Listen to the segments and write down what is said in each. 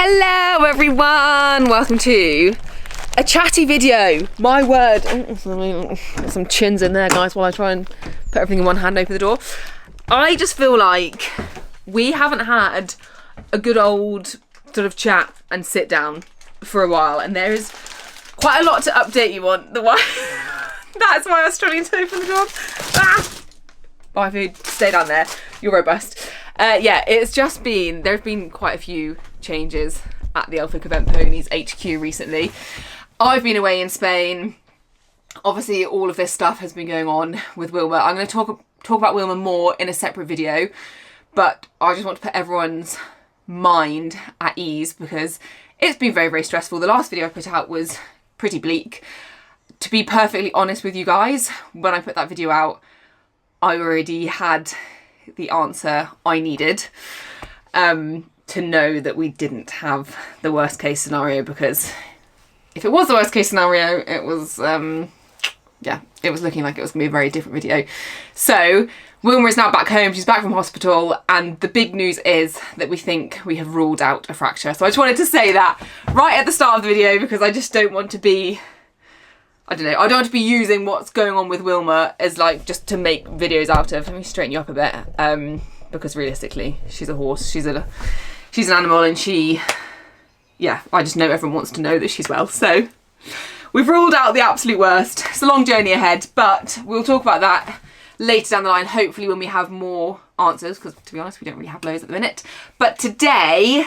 Hello everyone, welcome to a chatty video. My word. Got some chins in there, guys, while I try and put everything in one hand, open the door. I just feel like we haven't had a good old sort of chat and sit down for a while, and there is quite a lot to update you on. That's why I was struggling to open the door. Bye food, stay down there, you're robust. Yeah, it's just been, there have been quite a few changes at the Elphick.Event.Ponies HQ recently. I've been away in Spain. Obviously all of this stuff has been going on with Wilma. I'm going to talk about Wilma more in a separate video, but I just want to put everyone's mind at ease because it's been very, very stressful. The last video I put out was pretty bleak. To be perfectly honest with you guys, when I put that video out, I already had the answer I needed to know that we didn't have the worst case scenario, because if it was the worst case scenario, it was yeah, it was looking like it was gonna be a very different video. So Wilma is now back home, she's back from hospital, and the big news is that we think we have ruled out a fracture. So I just wanted to say that right at the start of the video, because I just don't want to be, I don't know, I don't want to be using what's going on with Wilma as like just to make videos out of. Let me straighten you up a bit, because realistically, she's a horse, she's an animal, and she, yeah, I just know everyone wants to know that she's well. So we've ruled out the absolute worst. It's a long journey ahead, but we'll talk about that later down the line, hopefully when we have more answers, because to be honest, we don't really have loads at the minute. But today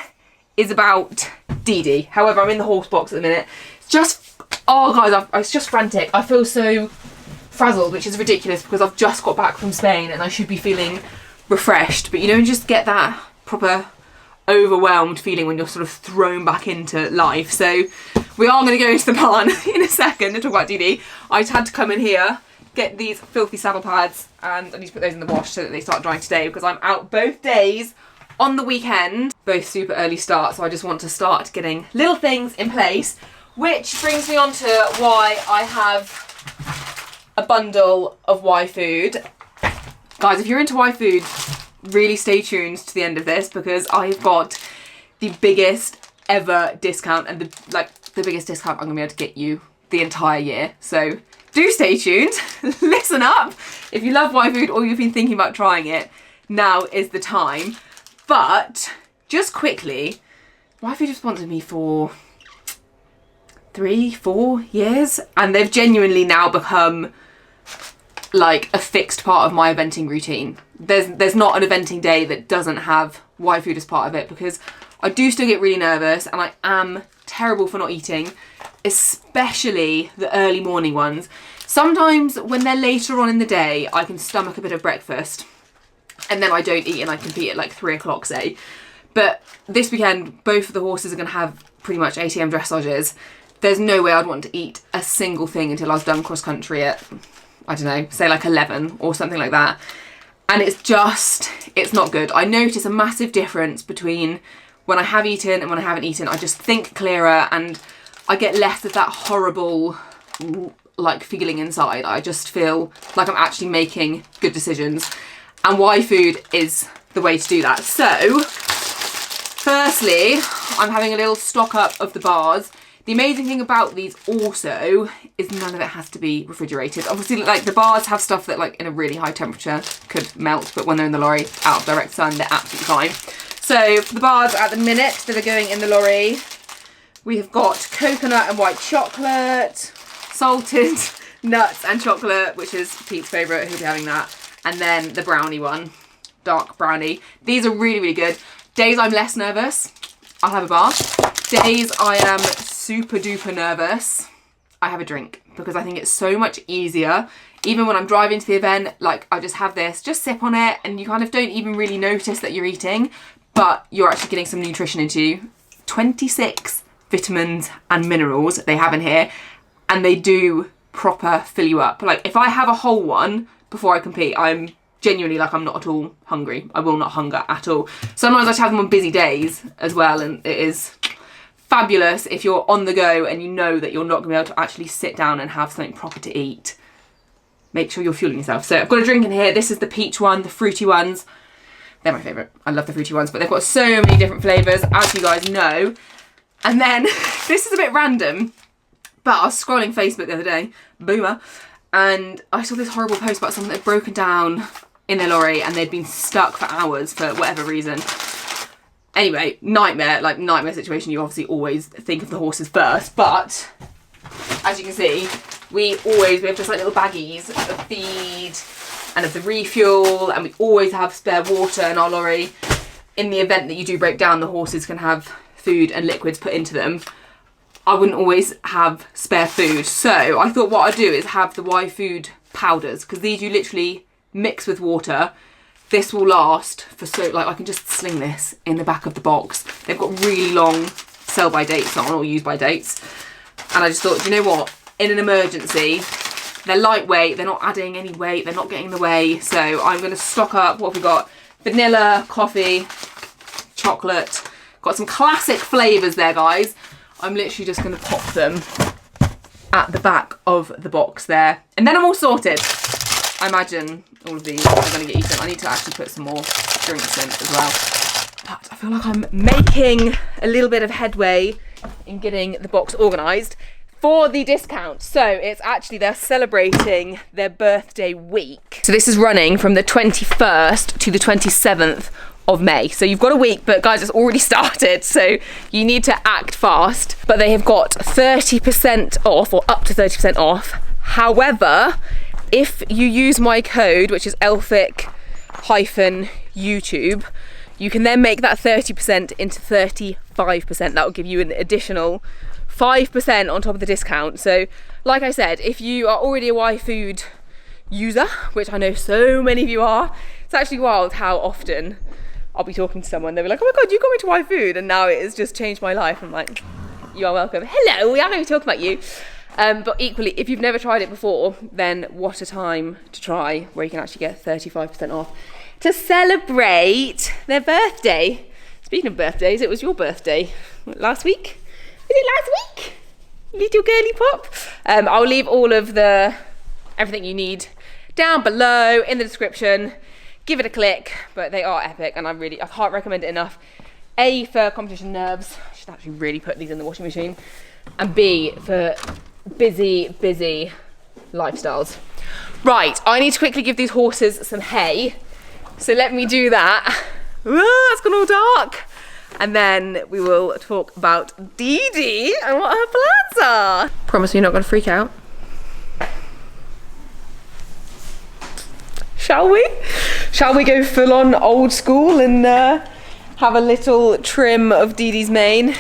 is about Dee Dee. However, I'm in the horse box at the minute. It's just, oh guys, it's just frantic. I feel so frazzled, which is ridiculous because I've just got back from Spain and I should be feeling refreshed. But you know, you just get that proper overwhelmed feeling when you're sort of thrown back into life. So we are going to go into the barn in a second and talk about Dee Dee. I just had to come in here, get these filthy saddle pads, and I need to put those in the wash so that they start drying today because I'm out both days on the weekend, both super early start. So I just want to start getting little things in place. Which brings me on to why I have a bundle of Y food. Guys, if you're into Y food, really stay tuned to the end of this because I've got the biggest ever discount and the biggest discount I'm gonna be able to get you the entire year. So do stay tuned, listen up. If you love Y food or you've been thinking about trying it, now is the time. But just quickly, Y food have sponsored me for 3-4 years, and they've genuinely now become like a fixed part of my eventing routine. There's not an eventing day that doesn't have Y food as part of it because I do still get really nervous and I am terrible for not eating, especially the early morning ones. Sometimes when they're later on in the day, I can stomach a bit of breakfast and then I don't eat and I compete at like 3 o'clock, say. But this weekend, both of the horses are going to have pretty much 8 AM dressages. There's no way I'd want to eat a single thing until I was done cross country at, I don't know, say like 11 or something like that. And it's just, it's not good. I notice a massive difference between when I have eaten and when I haven't eaten. I just think clearer and I get less of that horrible like feeling inside. I just feel like I'm actually making good decisions. And Y food is the way to do that. So, firstly, I'm having a little stock up of the bars. The amazing thing about these also is none of it has to be refrigerated. Obviously, like the bars have stuff that like in a really high temperature could melt, but when they're in the lorry out of direct sun, they're absolutely fine. So for the bars at the minute that are going in the lorry, we have got coconut and white chocolate, salted nuts and chocolate, which is Pete's favourite, he'll be having that. And then the brownie one, dark brownie. These are really, really good. Days I'm less nervous, I'll have a bar. Days I am super duper nervous, I have a drink because I think it's so much easier. Even when I'm driving to the event, like I just have this, just sip on it and you kind of don't even really notice that you're eating, but you're actually getting some nutrition into you. 26 vitamins and minerals they have in here and they do proper fill you up. Like if I have a whole one before I compete, I'm genuinely like I'm not at all hungry. I will not hunger at all. Sometimes I just have them on busy days as well and it is fabulous if you're on the go and you know that you're not going to be able to actually sit down and have something proper to eat. Make sure you're fueling yourself. So I've got a drink in here. This is the peach one, the fruity ones. They're my favourite. I love the fruity ones, but they've got so many different flavours, as you guys know. And then, this is a bit random, but I was scrolling Facebook the other day, boomer, and I saw this horrible post about someone that had broken down in their lorry and they'd been stuck for hours for whatever reason. Anyway, nightmare, like nightmare situation. You obviously always think of the horses first, but as you can see, we have just like little baggies of feed and of the refuel, and we always have spare water in our lorry. In the event that you do break down, the horses can have food and liquids put into them. I wouldn't always have spare food, so I thought what I'd do is have the Y Food powders, because these you literally mix with water. This will last for so, like, I can just sling this in the back of the box. They've got really long sell by dates on, or use by dates. And I just thought, do you know what? In an emergency, they're lightweight, they're not adding any weight, they're not getting in the way. So I'm going to stock up, what have we got? Vanilla, coffee, chocolate. Got some classic flavours there, guys. I'm literally just going to pop them at the back of the box there. And then I'm all sorted. I imagine all of these are going to get eaten. I need to actually put some more drinks in as well. But I feel like I'm making a little bit of headway in getting the box organised for the discount. So it's actually, they're celebrating their birthday week. So this is running from the 21st to the 27th of May. So you've got a week, but guys, it's already started, so you need to act fast. But they have got 30% off, or up to 30% off. However, if you use my code, which is Elphick-YouTube, you can then make that 30% into 35%. That will give you an additional 5% on top of the discount. So like I said, if you are already a Y Food user, which I know so many of you are, it's actually wild how often I'll be talking to someone, they'll be like, oh my God, you got me to Y Food, and now it has just changed my life. I'm like, you are welcome. Hello, we are going to be talking about you. But equally, if you've never tried it before, then what a time to try, where you can actually get 35% off to celebrate their birthday. Speaking of birthdays, it was your birthday last week. Was it last week? Little girly pop. I'll leave all of everything you need down below in the description. Give it a click, but they are epic, and I can't recommend it enough. A, for competition nerves. I should actually really put these in the washing machine. And B, for busy lifestyles. Right, I need to quickly give these horses some hay. So let me do that. It's gone all dark. And then we will talk about Dee Dee and what her plans are. Promise you're not going to freak out. Shall we? Shall we go full on old school and have a little trim of Dee Dee's mane?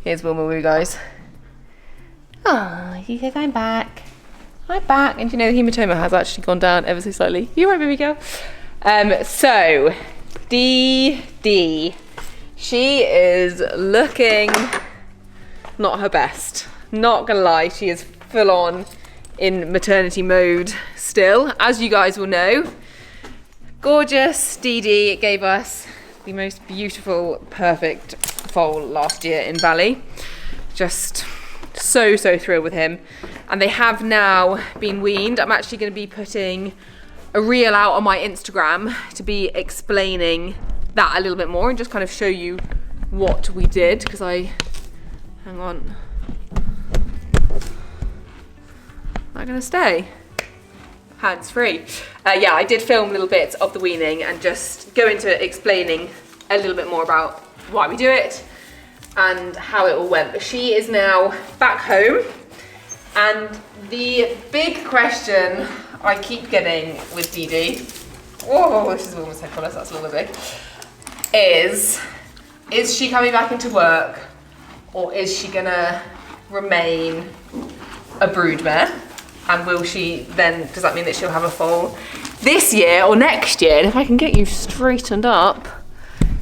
Here's Wilma with you guys. Oh, he says I'm back. I'm back. And you know the hematoma has actually gone down ever so slightly. You right, baby girl? So, Dee Dee. She is looking not her best. Not gonna lie, she is full on in maternity mode still, as you guys will know. Gorgeous Dee Dee gave us the most beautiful, perfect foal last year in Vali. Just so thrilled with him. And they have now been weaned. I'm actually going to be putting a reel out on my Instagram to be explaining that a little bit more and just kind of show you what we did, because hang on. Am I going to stay? Hands free. Yeah, I did film little bits of the weaning and just go into explaining a little bit more about why we do it and how it all went. But she is now back home, and the big question I keep getting with Dee Dee, oh, this is almost head colour, so that's a little bit big, is she coming back into work, or is she gonna remain a broodmare? And will she then, does that mean that she'll have a foal this year or next year? And if I can get you straightened up,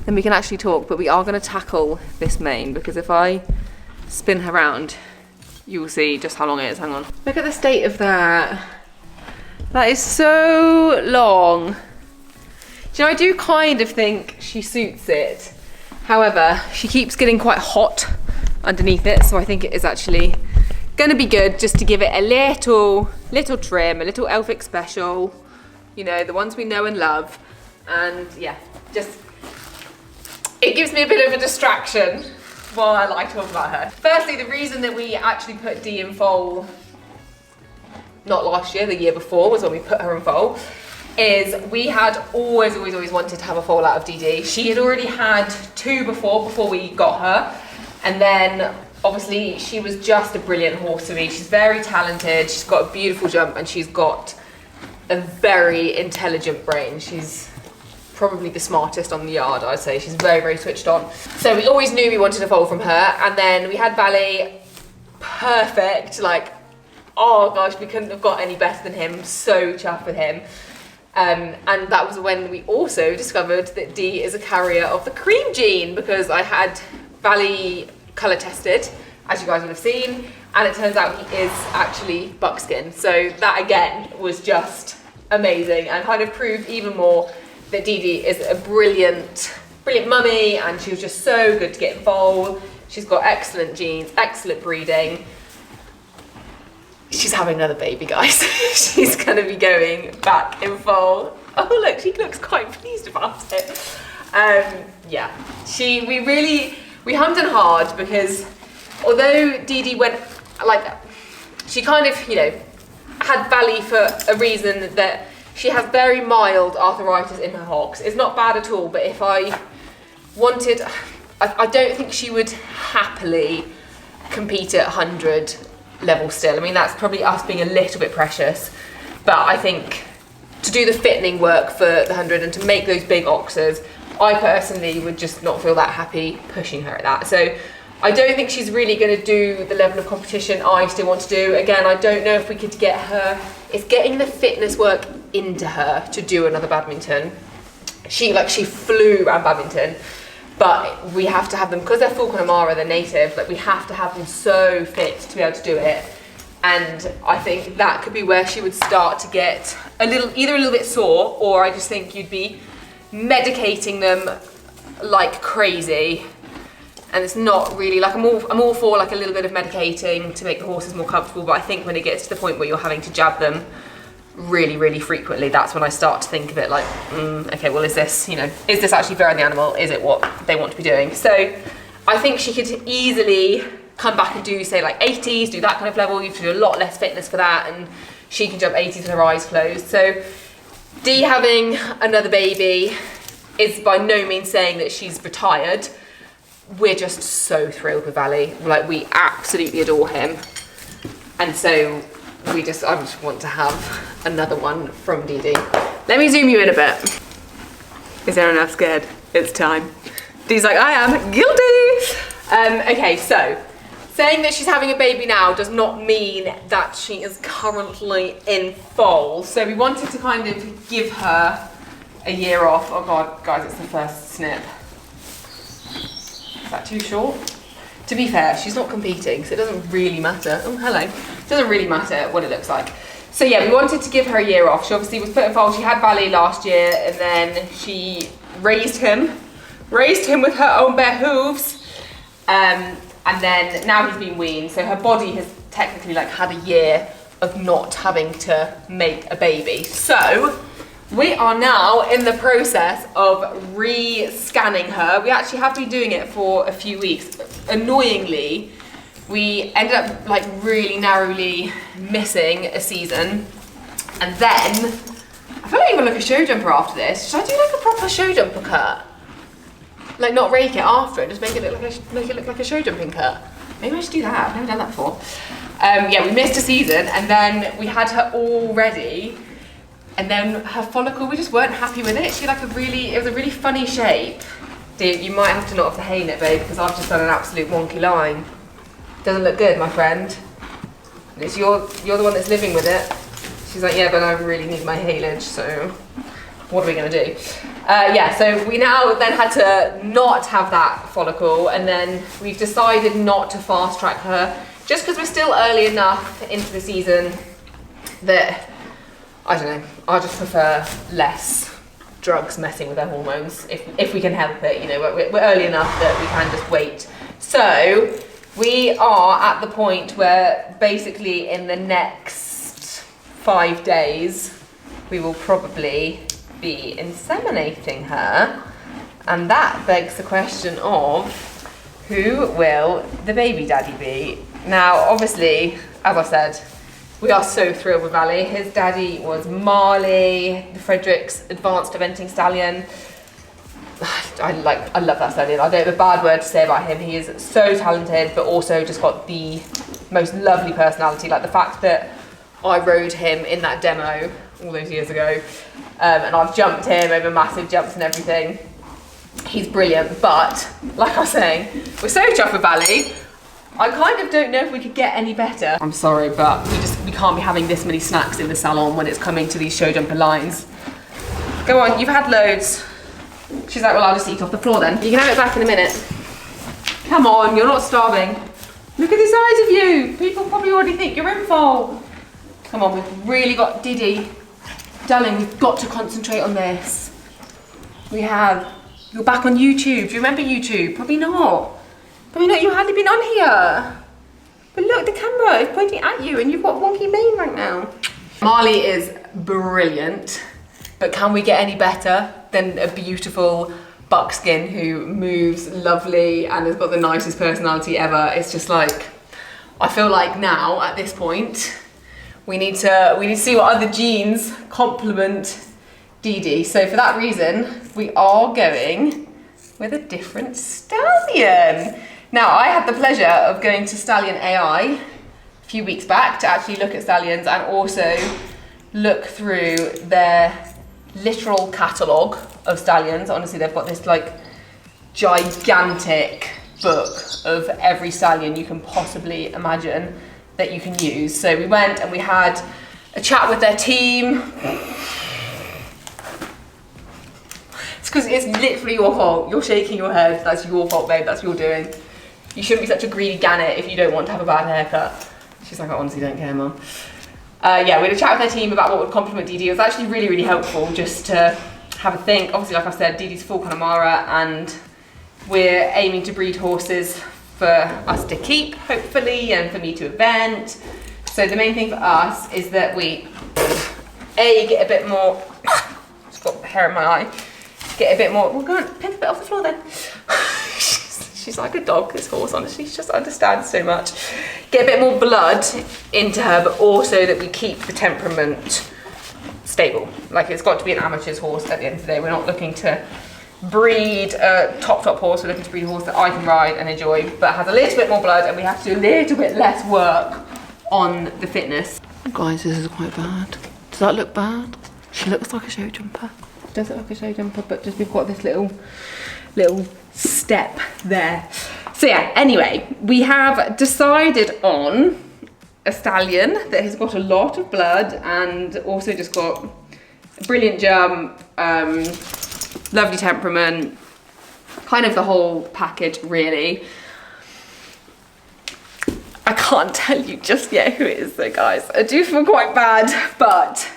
then we can actually talk. But we are going to tackle this mane, because if I spin her around, you will see just how long it is. Hang on. Look at the state of that. That is so long. Do you know, I do kind of think she suits it. However, she keeps getting quite hot underneath it, so I think it is actually gonna be good just to give it a little trim, a little Elphick special, you know, the ones we know and love. And yeah, just, it gives me a bit of a distraction while I like talking about her. Firstly, the reason that we actually put Dee in foal, not last year, the year before was when we put her in foal, is we had always wanted to have a foal out of Dee. She had already had 2 before we got her, and then obviously she was just a brilliant horse to me. She's very talented, she's got a beautiful jump, and she's got a very intelligent brain. She's probably the smartest on the yard, I'd say. She's very switched on. So we always knew we wanted a foal from her, and then we had Vali, perfect, like, oh gosh, we couldn't have got any better than him, so chuffed with him. And that was when we also discovered that Dee is a carrier of the cream gene, because I had Vali colour tested, as you guys would have seen, and it turns out he is actually buckskin. So that again was just amazing and kind of proved even more that Dee is a brilliant mummy, and she was just so good to get in foal. She's got excellent genes, excellent breeding. She's having another baby, guys. She's gonna be going back in foal. Oh look, she looks quite pleased about it. Yeah, we hummed and hawed, because although Dee went, like, she kind of, you know, had Vali for a reason, that she has very mild arthritis in her hocks. It's not bad at all, but if I wanted, I don't think she would happily compete at 100 level still. I mean, that's probably us being a little bit precious, but I think to do the fitting work for the 100 and to make those big oxers, I personally would just not feel that happy pushing her at that. So I don't think she's really going to do the level of competition I still want to do. Again, I don't know if we could get her, it's getting the fitness work into her to do another badminton. She flew around badminton, but we have to have them, because they're full Connemara, they're native, like we have to have them so fit to be able to do it. And I think that could be where she would start to get either a little bit sore, or I just think you'd be medicating them like crazy. And it's not really, like, I'm all for like a little bit of medicating to make the horses more comfortable, but I think when it gets to the point where you're having to jab them really frequently, that's when I start to think of it like, okay, well, is this actually fair on the animal? Is it what they want to be doing? So I think she could easily come back and do, say, like 80s, do that kind of level. You have to do a lot less fitness for that, and she can jump 80s with her eyes closed. So Dee having another baby is by no means saying that she's retired. We're just so thrilled with Vali. Like, we absolutely adore him, and so I just want to have another one from Dee. Let me zoom you in a bit. Is there enough scared? It's time. Dee's like, I am guilty. Okay, so saying that she's having a baby now does not mean that she is currently in foal. So we wanted to kind of give her a year off. Oh God, guys, it's the first snip. Is that too short? To be fair, she's not competing, so it doesn't really matter. Oh, hello. It doesn't really matter what it looks like. So yeah, we wanted to give her a year off. She obviously was put in foal. She had Vali last year, and then she raised him with her own bare hooves. And then now he's been weaned, so her body has technically like had a year of not having to make a baby. So we are now in the process of re-scanning her. We actually have been doing it for a few weeks. Annoyingly, we ended up like really narrowly missing a season, and then I feel like even like a show jumper after this. Should I do like a proper show jumper cut? Like, not rake it after and just make it look like a show jumping cut. Maybe I should do that. I've never done that before. Yeah, we missed a season, and then we had her all ready, and then her follicle, we just weren't happy with it. She had like it was a really funny shape. Dude, you might have to knock off the hay net, babe, because I've just done an absolute wonky line. Doesn't look good, my friend. It's you're the one that's living with it. She's like, yeah, but I really need my haylage, so what are we gonna do? Yeah, so we now then had to not have that follicle, and then we've decided not to fast track her, just because we're still early enough into the season that, I don't know, I just prefer less drugs messing with their hormones, if we can help it. You know, we're early enough that we can just wait. So we are at the point where basically in the next 5 days we will probably be inseminating her. And that begs the question of, who will the baby daddy be? Now, obviously, as I said, we are so thrilled with Vali. His daddy was Marley, Frederick's advanced eventing stallion. I love that stallion. I don't have a bad word to say about him. He is so talented, but also just got the most lovely personality. Like the fact that I rode him in that demo all those years ago, and I've jumped him over massive jumps and everything. He's brilliant, but like I was saying, we're so chuffed with Vali. I kind of don't know if we could get any better. I'm sorry, but we can't be having this many snacks in the salon when it's coming to these show jumper lines. Go on, you've had loads. She's like, well, I'll just eat off the floor then. You can have it back in a minute. Come on, you're not starving. Look at the size of you. People probably already think you're in foal. Come on, we've really got Diddy. Darling, we've got to concentrate on this. You're back on YouTube. Do you remember YouTube? Probably not. Probably not, you hadn't been on here. But look, the camera is pointing at you and you've got wonky mane right now. Marley is brilliant, but can we get any better than a beautiful buckskin who moves lovely and has got the nicest personality ever? It's just like, I feel like now at this point, we need to see what other genes complement Dee. So for that reason, we are going with a different stallion. Now, I had the pleasure of going to Stallion AI a few weeks back to actually look at stallions and also look through their literal catalogue of stallions. Honestly, they've got this like gigantic book of every stallion you can possibly imagine that you can use. So we went and we had a chat with their team. It's because it's literally your fault. You're shaking your head. That's your fault, babe. That's what you're doing. You shouldn't be such a greedy gannet if you don't want to have a bad haircut. She's like, I honestly don't care, Mum. Yeah, we had a chat with their team about what would complement Dee. It was actually really, really helpful just to have a think. Obviously, like I said, Dee's full Connemara, and we're aiming to breed horses for us to keep, hopefully, and for me to event. So the main thing for us is that we, get a bit more, just got hair in my eye, get a bit more, well, go on, pick a bit off the floor then. She's like a dog, this horse, honestly. She just understands so much. Get a bit more blood into her, but also that we keep the temperament stable. Like, it's got to be an amateur's horse at the end of the day. We're not looking to breed a top horse. We're looking to breed a horse that I can ride and enjoy, but has a little bit more blood, and we have to do a little bit less work on the fitness. Guys, this is quite bad. Does that look bad? She looks like a show jumper. Does it look like a show jumper, but just we've got this little step there. So yeah, anyway, we have decided on a stallion that has got a lot of blood and also just got a brilliant jump, lovely temperament, kind of the whole package really. I can't tell you just yet who it is though, guys. I do feel quite bad, but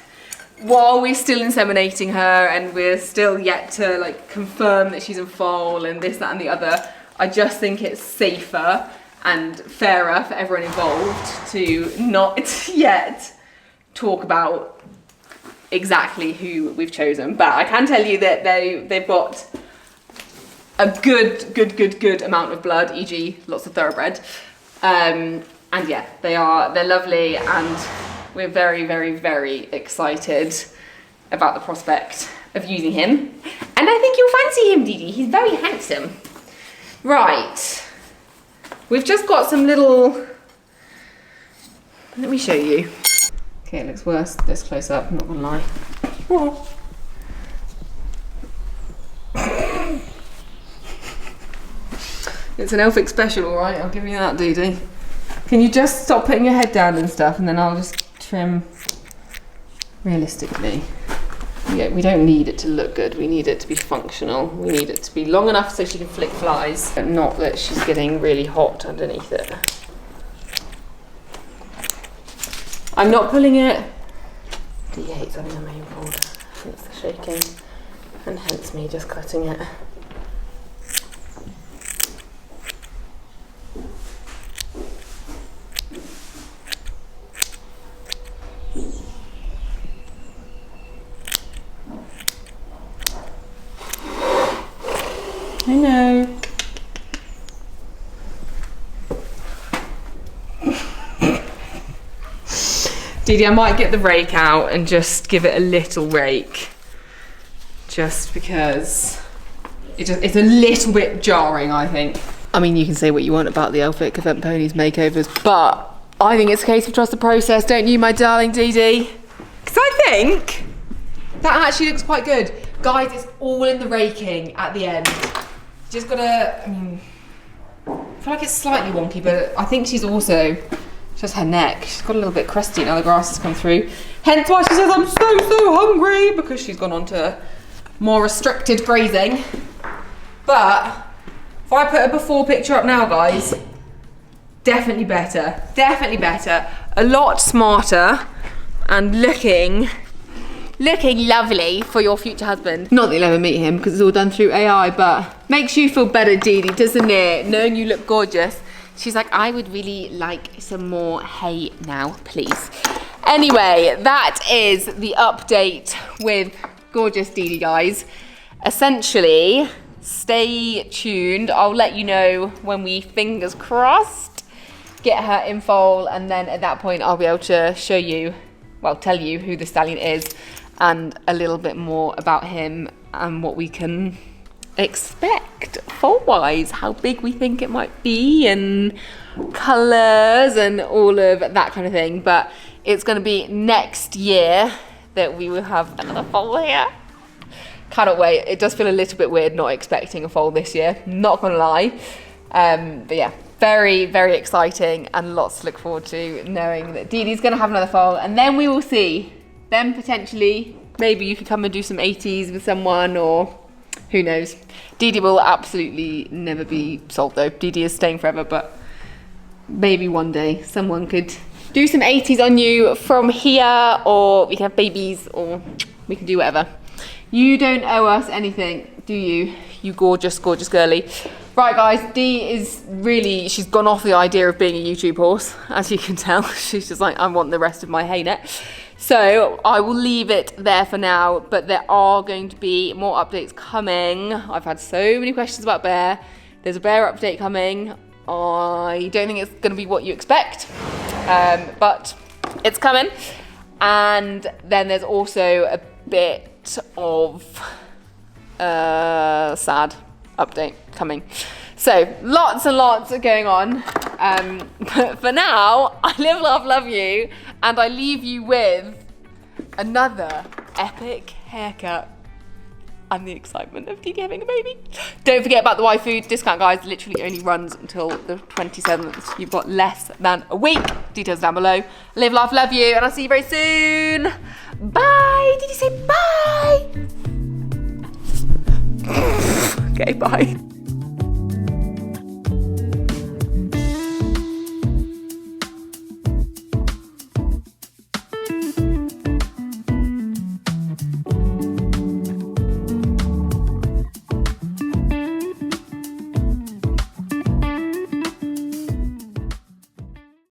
while we're still inseminating her and we're still yet to like confirm that she's in foal and this, that and the other, I just think it's safer and fairer for everyone involved to not yet talk about exactly who we've chosen. But I can tell you that they've got a good amount of blood, e.g. lots of thoroughbred. And yeah, they're lovely, and we're very excited about the prospect of using him. And I think you'll fancy him, Dee. He's very handsome. Right. We've just got some little... Let me show you. Okay, it looks worse this close up, I'm not gonna lie. Whoa. It's an Elphick special, all right? I'll give you that, Dee. Can you just stop putting your head down and stuff, and then I'll just trim realistically. Yeah, we don't need it to look good. We need it to be functional. We need it to be long enough so she can flick flies, but not that she's getting really hot underneath it. I'm not pulling it. Dee hates having a mane pulled, hence the shaking, and hence me just cutting it. Didi, I might get the rake out and just give it a little rake. Just because it's a little bit jarring, I think. I mean, you can say what you want about the Elphick.Event.Ponies makeovers, but I think it's a case of trust the process, don't you, my darling Didi? Because I think that actually looks quite good. Guys, it's all in the raking at the end. Just gotta, I mean, I feel like it's slightly wonky, but I think she's also, just her neck, she's got a little bit crusty now the grass has come through. Hence why she says I'm so hungry, because she's gone on to more restricted grazing. But if I put a before picture up now, guys, definitely better, a lot smarter and looking lovely for your future husband. Not that you'll ever meet him because it's all done through AI, but makes you feel better, Didi, doesn't it? Knowing you look gorgeous. She's like, I would really like some more hay now, please. Anyway, that is the update with gorgeous Didi, guys. Essentially, stay tuned. I'll let you know when we, fingers crossed, get her in foal, and then at that point I'll be able to show you, well, tell you who the stallion is and a little bit more about him and what we can expect foal-wise, how big we think it might be and colours and all of that kind of thing. But it's going to be next year that we will have another foal here. Cannot wait. It does feel a little bit weird not expecting a foal this year, not gonna lie. But yeah, very exciting and lots to look forward to, knowing that Didi's gonna have another foal, and then we will see. Then potentially, maybe you could come and do some 80s with someone, or who knows. Didi will absolutely never be sold though. Didi is staying forever, but maybe one day someone could do some 80s on you from here, or we can have babies, or we can do whatever. You don't owe us anything, do you? You gorgeous girly. Right, guys, Dee is really, she's gone off the idea of being a YouTube horse, as you can tell. She's just like, I want the rest of my hay net. So I will leave it there for now, but there are going to be more updates coming. I've had so many questions about Bear. There's a Bear update coming. I don't think it's going to be what you expect, but it's coming. And then there's also a bit of sad update coming. So lots and lots are going on. But for now, I live, love you, and I leave you with another epic haircut and the excitement of Didi having a baby. Don't forget about the waifu discount, guys. Literally only runs until the 27th. You've got less than a week. Details down below. Live, love you, and I'll see you very soon. Bye. Did you say bye? Okay, bye.